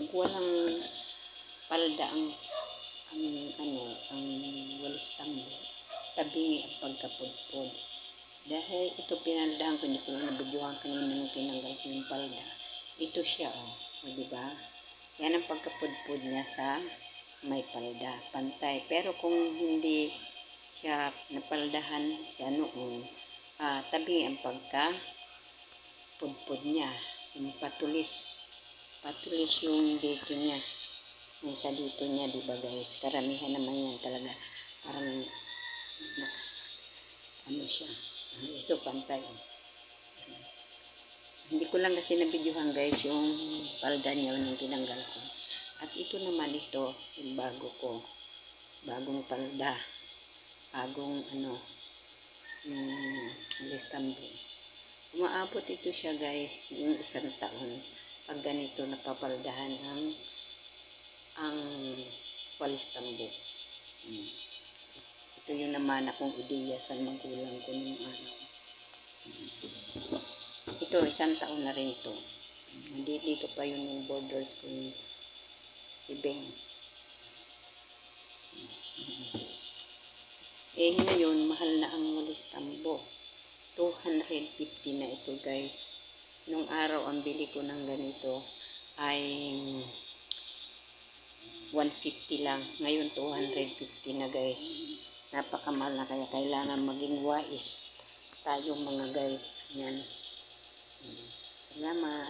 Pag walang palda ang walis tambo, tabingi ang pagkapudpod. Dahil ito pinaldahan ko, hindi ko lang nabidyohan kanina nung tinanggal ko yung palda. Ito siya, o diba? Yan ang pagkapudpod niya sa may palda, pantay. Pero kung hindi siya napaldahan siya noon, tabi ang pagkapudpod niya. Yung patulis yung dito niya. Yung sa dito niya, diba guys? Karamihan naman yan talaga. Parang, ano siya. Ito, pantay. Hindi ko lang kasi nabidyohan guys yung palda niya nung tinanggal ko. At ito naman ito, yung bago ko. Bagong palda. Bagong yung listambo. Umaabot ito siya guys, yung 1 taon. Pag ganito napapaldahan ang walistambo. Ito yung naman akong ideya sa magulang ko nung araw. Ito, 1 taon na rin ito. Dito pa yung borders ko si Beng. Ngayon, mahal na ang walistambo. 250 na ito guys. Nung araw, ang bili ko ng ganito ay 150 lang. Ngayon, 250 na guys. Napakamahal na, kaya kailangan maging wais tayo mga guys. Yan. Salamat.